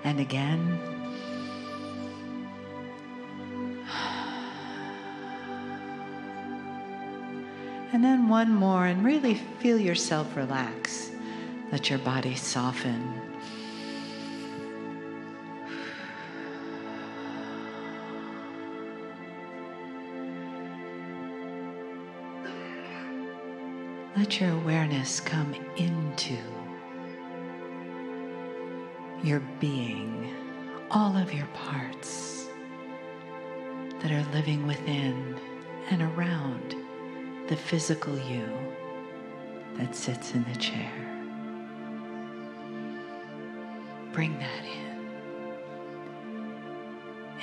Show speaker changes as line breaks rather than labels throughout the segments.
and again. And then one more, and really feel yourself relax. Let your body soften. Let your awareness come into your being, all of your parts that are living within and around the physical you that sits in the chair. Bring that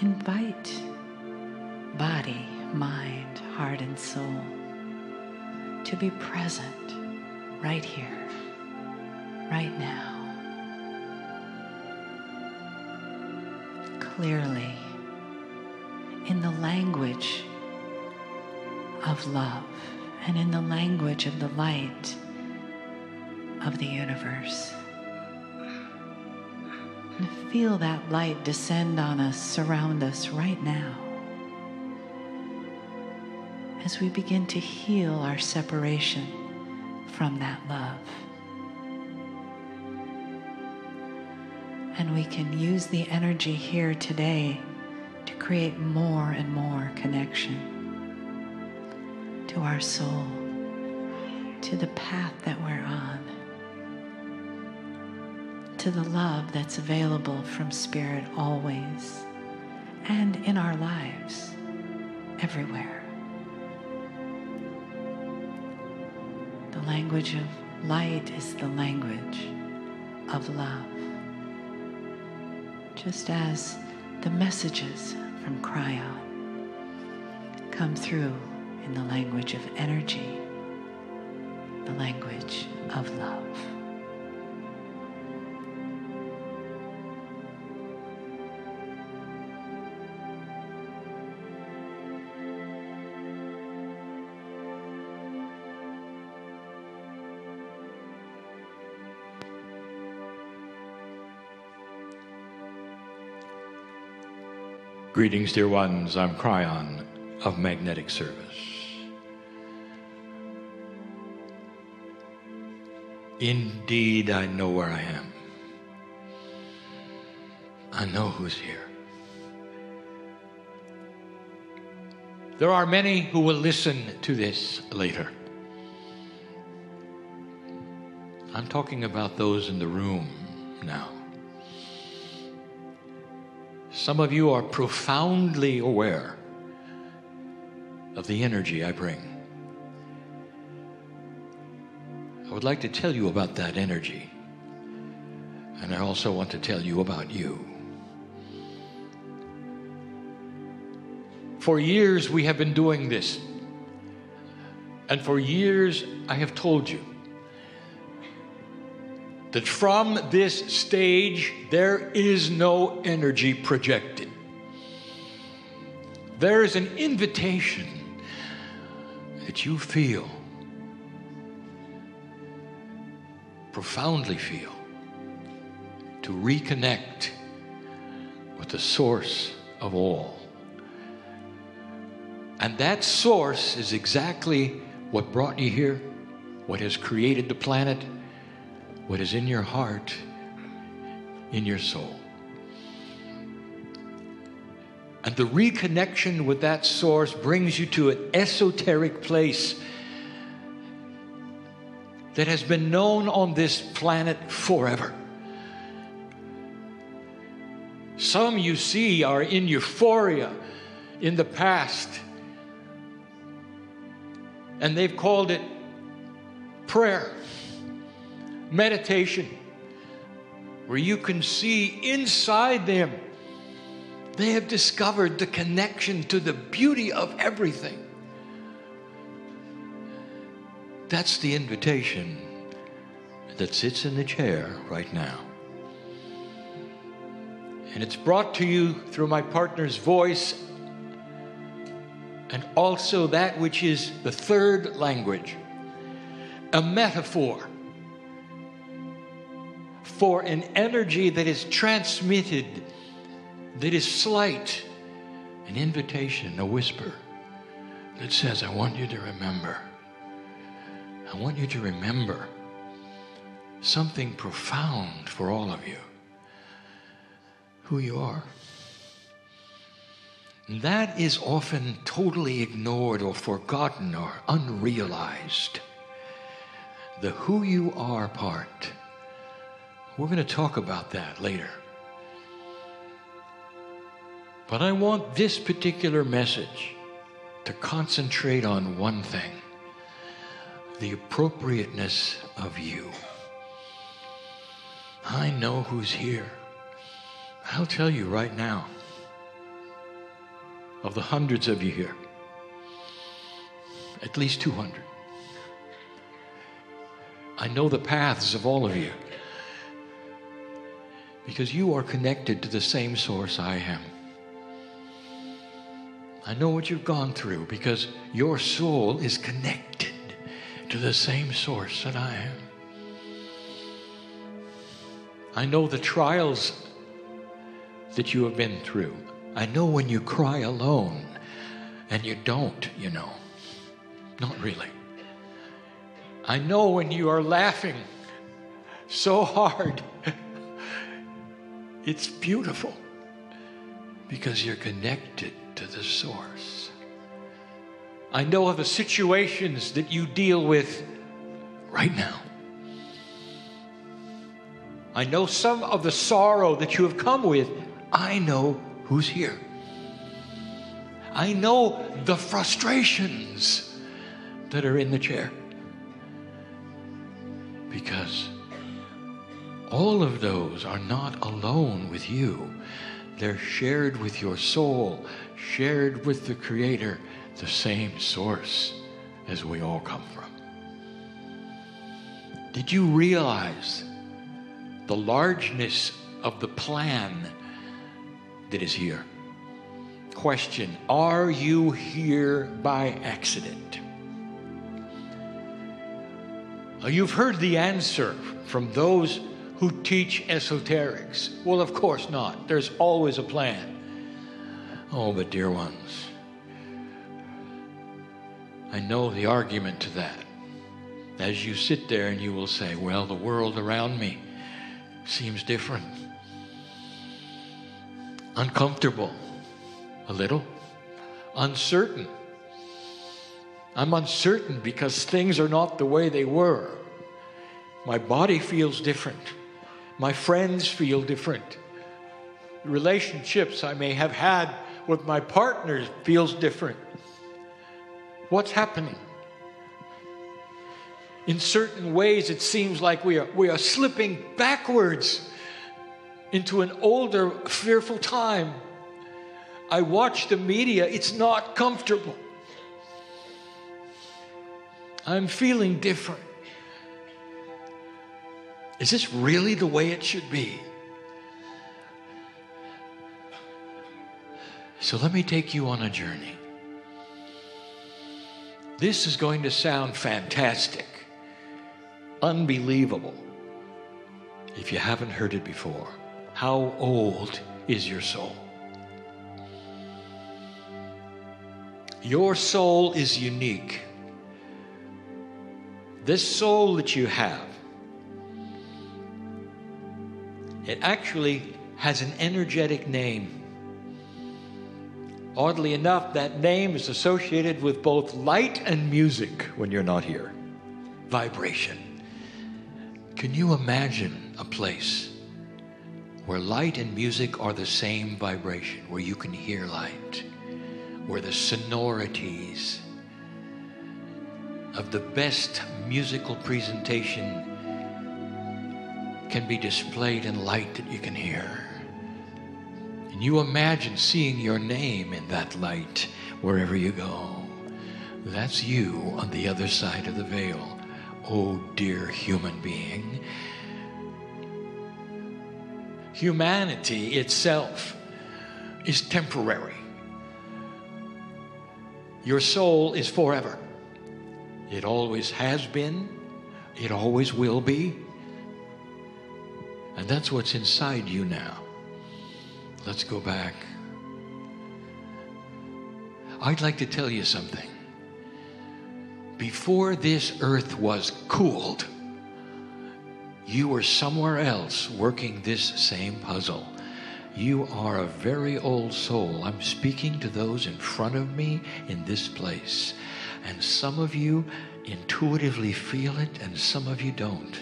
in. Invite body, mind, heart, and soul to be present right here, right now. Clearly, in the language of love and in the language of the light of the universe. And feel that light descend on us, surround us right now, as we begin to heal our separation from that love. And we can use the energy here today to create more and more connection to our soul, to the path that we're on, to the love that's available from Spirit always, and in our lives, everywhere. The language of light is the language of love. Just as the messages from Cryon come through in the language of energy, the language of love.
Greetings, dear ones. I'm Cryon of Magnetic Service. Indeed, I know where I am. I know who's here. There are many who will listen to this later. I'm talking about those in the room now. Some of you are profoundly aware of the energy I bring. I would like to tell you about that energy, and I also want to tell you about you. For years we have been doing this, and for years I have told you that from this stage there is no energy projected. There is an invitation that you feel, profoundly feel, to reconnect with the source of all. And that source is exactly what brought you here, what has created the planet, what is in your heart, in your soul. And the reconnection with that source brings you to an esoteric place that has been known on this planet forever. Some you see are in euphoria in the past, and they've called it prayer, meditation, where you can see inside them. They have discovered the connection to the beauty of everything. That's the invitation that sits in the chair right now. And it's brought to you through my partner's voice, and also that which is the third language, a metaphor for an energy that is transmitted, that is slight, an invitation, a whisper that says, I want you to remember. I want you to remember something profound for all of you. Who you are. That is often totally ignored or forgotten or unrealized. The who you are part. We're going to talk about that later. But I want this particular message to concentrate on one thing: the appropriateness of you. I know who's here. I'll tell you right now, of the hundreds of you here, at least 200. I know the paths of all of you because you are connected to the same source I am. I know what you've gone through because your soul is connected to the same source that I am. I know the trials that you have been through. I know when you cry alone, and you don't, you know. Not really. I know when you are laughing so hard. It's beautiful because you're connected to the source. I know of the situations that you deal with right now. I know some of the sorrow that you have come with. I know who's here. I know the frustrations that are in the chair. Because all of those are not alone with you. They're shared with your soul, shared with the Creator, the same source as we all come from. Did you realize the largeness of the plan that is here? Question: are you here by accident? You've heard the answer from those who teach esoterics. Well, of course not. There's always a plan. Oh, but dear ones, I know the argument to that. As you sit there and you will say, well, the world around me seems different. Uncomfortable, a little, uncertain. I'm uncertain because things are not the way they were. My body feels different. My friends feel different. The relationships I may have had with my partners feels different. What's happening? In certain ways, it seems like we are slipping backwards into an older, fearful time. I watch the media. It's not comfortable. I'm feeling different. Is this really the way it should be? So let me take you on a journey. This is going to sound fantastic, unbelievable, if you haven't heard it before. How old is your soul? Your soul is unique. This soul that you have, it actually has an energetic name. Oddly enough, that name is associated with both light and music when you're not here. Vibration. Can you imagine a place where light and music are the same vibration, where you can hear light, where the sonorities of the best musical presentation can be displayed in light that you can hear? And you imagine seeing your name in that light wherever you go. That's you on the other side of the veil. Oh, dear human being. Humanity itself is temporary. Your soul is forever. It always has been. It always will be. And that's what's inside you now. Let's go back. I'd like to tell you something. Before this earth was cooled, you were somewhere else working this same puzzle. You are a very old soul. I'm speaking to those in front of me in this place. And some of you intuitively feel it and some of you don't.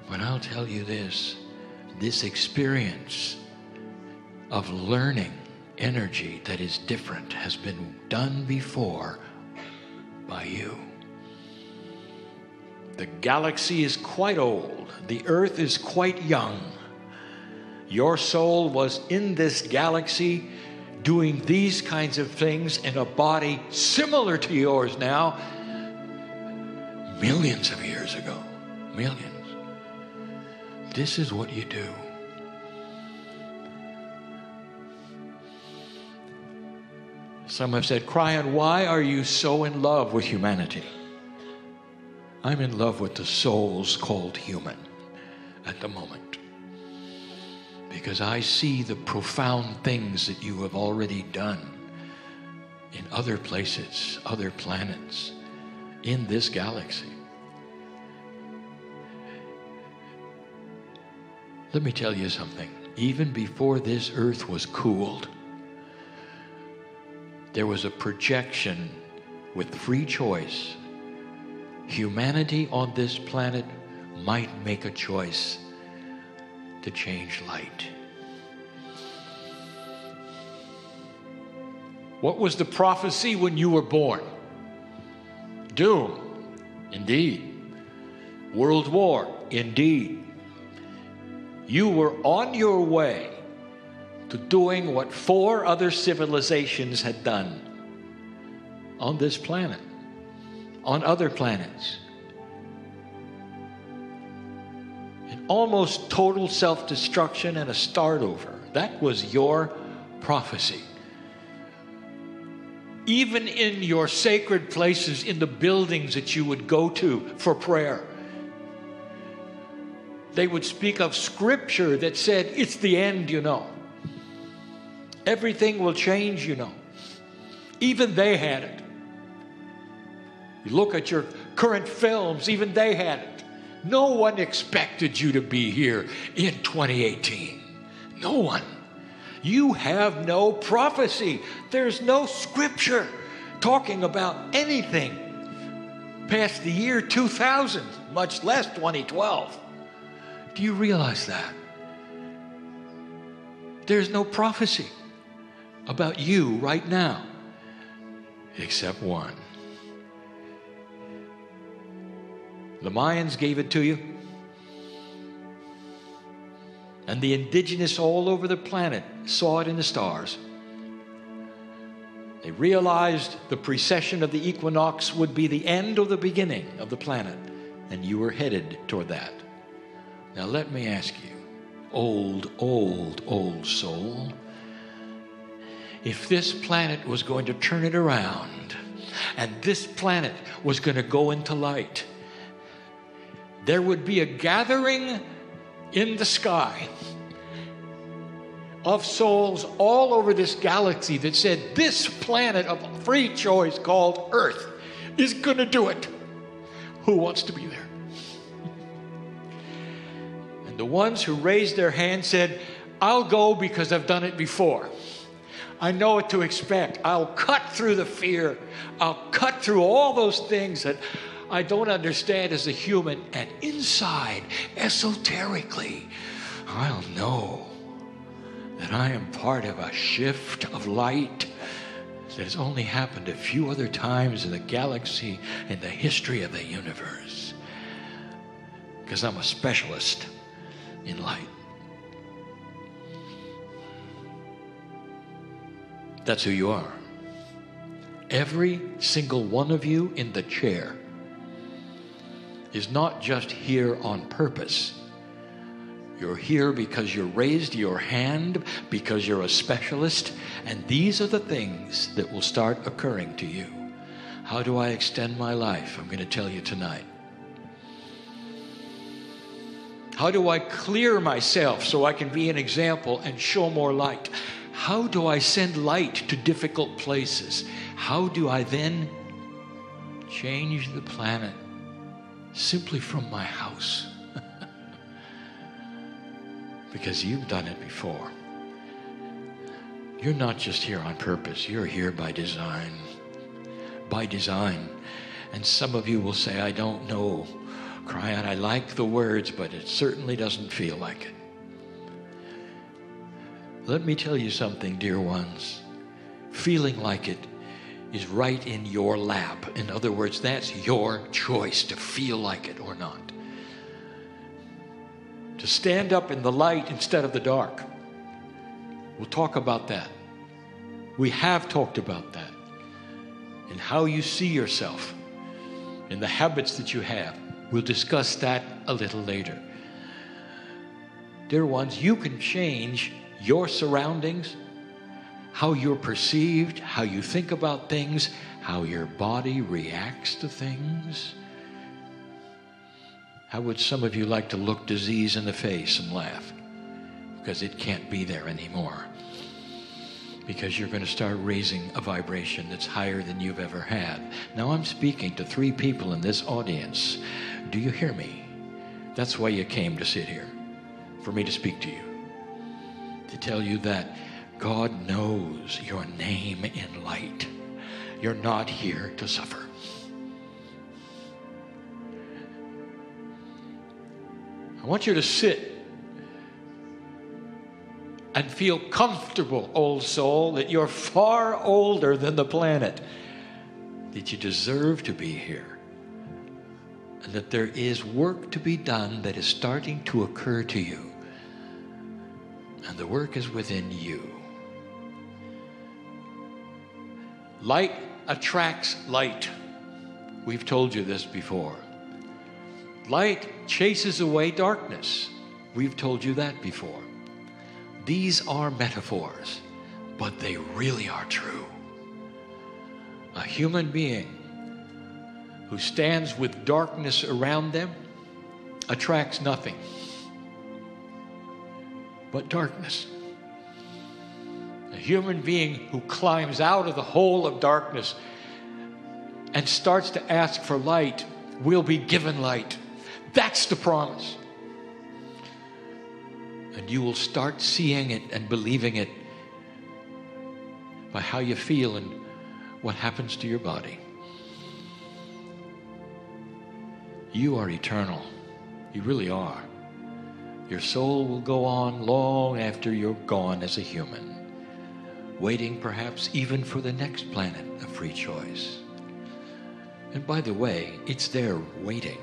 But I'll tell you this experience of learning energy that is different has been done before by you. The galaxy is quite old. The earth is quite young. Your soul was in this galaxy doing these kinds of things in a body similar to yours now, millions of years ago. Millions. This is what you do. Some have said, Cryon, why are you so in love with humanity? I'm in love with the souls called human at the moment. Because I see the profound things that you have already done in other places, other planets, in this galaxy. Let me tell you something. Even before this earth was cooled, there was a projection with free choice. Humanity on this planet might make a choice to change light. What was the prophecy when you were born? Doom, indeed. World war, indeed. You were on your way to doing what 4 other civilizations had done on this planet, on other planets. An almost total self-destruction and a start over. That was your prophecy. Even in your sacred places, in the buildings that you would go to for prayer, they would speak of scripture that said, it's the end, you know. Everything will change, you know. Even they had it. You look at your current films, even they had it. No one expected you to be here in 2018. No one. You have no prophecy. There's no scripture talking about anything past the year 2000, much less 2012. Do you realize that? There's no prophecy about you right now, except one. The Mayans gave it to you, and the indigenous all over the planet saw it in the stars. They realized the precession of the equinox would be the end or the beginning of the planet, and you were headed toward that. Now let me ask you, old soul, if this planet was going to turn it around and this planet was going to go into light, there would be a gathering in the sky of souls all over this galaxy that said, this planet of free choice called Earth is going to do it. Who wants to be there? And the ones who raised their hand said, I'll go because I've done it before. I know what to expect. I'll cut through the fear. I'll cut through all those things that I don't understand as a human. And inside, esoterically, I'll know that I am part of a shift of light that has only happened a few other times in the galaxy, in the history of the universe. Because I'm a specialist in light. That's who you are. Every single one of you in the chair is not just here on purpose. You're here because you raised your hand, because you're a specialist, and these are the things that will start occurring to you. How do I extend my life? I'm going to tell you tonight. How do I clear myself so I can be an example and show more light? How do I send light to difficult places? How do I then change the planet simply from my house? Because you've done it before. You're not just here on purpose. You're here by design. By design. And some of you will say, I don't know, Cryon, I like the words, but it certainly doesn't feel like it. Let me tell you something, dear ones. Feeling like it is right in your lap. In other words, that's your choice to feel like it or not. To stand up in the light instead of the dark. We'll talk about that. We have talked about that. And how you see yourself and the habits that you have. We'll discuss that a little later. Dear ones, you can change your surroundings, how you're perceived, how you think about things, how your body reacts to things. How would some of you like to look disease in the face and laugh? Because it can't be there anymore. Because you're going to start raising a vibration that's higher than you've ever had. Now I'm speaking to 3 people in this audience. Do you hear me? That's why you came to sit here, for me to speak to you. To tell you that God knows your name in light. You're not here to suffer. I want you to sit and feel comfortable, old soul, that you're far older than the planet, that you deserve to be here, and that there is work to be done that is starting to occur to you. And the work is within you. Light attracts light. We've told you this before. Light chases away darkness. We've told you that before. These are metaphors, but they really are true. A human being who stands with darkness around them attracts nothing but darkness. A human being who climbs out of the hole of darkness and starts to ask for light will be given light. That's the promise. And you will start seeing it and believing it by how you feel and what happens to your body. You are eternal. You really are. Your soul will go on long after you're gone as a human, waiting perhaps even for the next planet of free choice. And by the way, it's there waiting.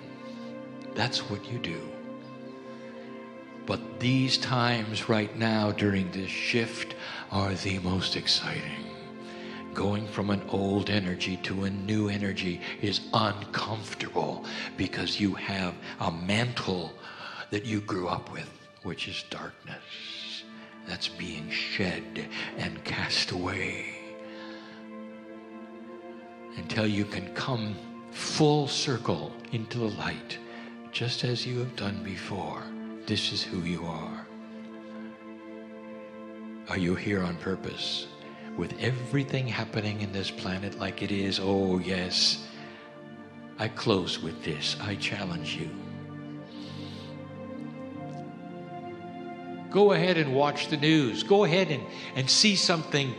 That's what you do. But these times right now during this shift are the most exciting. Going from an old energy to a new energy is uncomfortable because you have a mantle that you grew up with, which is darkness. That's being shed and cast away until you can come full circle into the light, just as you have done before. This is who you are. Are you here on purpose? With everything happening in this planet like it is, oh yes. I close with this. I challenge you. Go ahead and watch the news. Go ahead and see something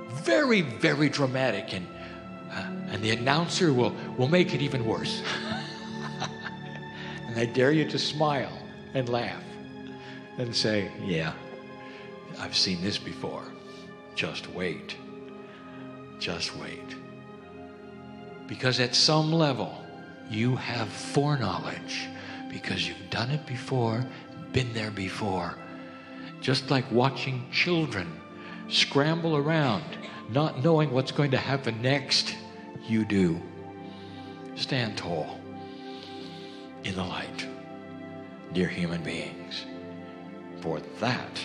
very, very dramatic, and the announcer will make it even worse. And I dare you to smile and laugh and say, yeah, I've seen this before. Just wait. Just wait. Because at some level, you have foreknowledge because you've done it before, been there before. Just like watching children scramble around, not knowing what's going to happen next, you do. Stand tall in the light, dear human beings. For that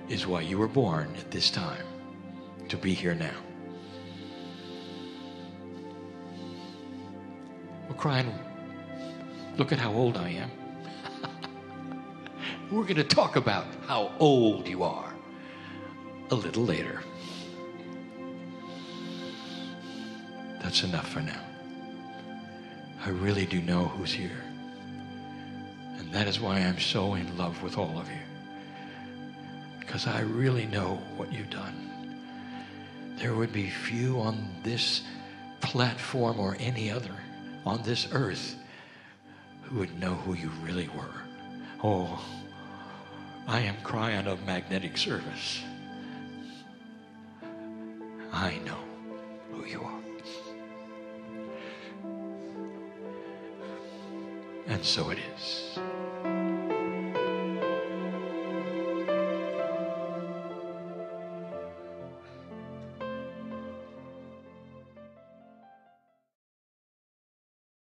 is why you were born at this time, to be here now. We're crying, look at how old I am. we're going to talk about how old you are a little later. That's enough for now. I really do know who's here. And that is why I'm so in love with all of you. Because I really know what you've done. There would be few on this platform or any other on this earth who would know who you really were. Oh, I am Cryon of magnetic service. I know who you are. And so it is.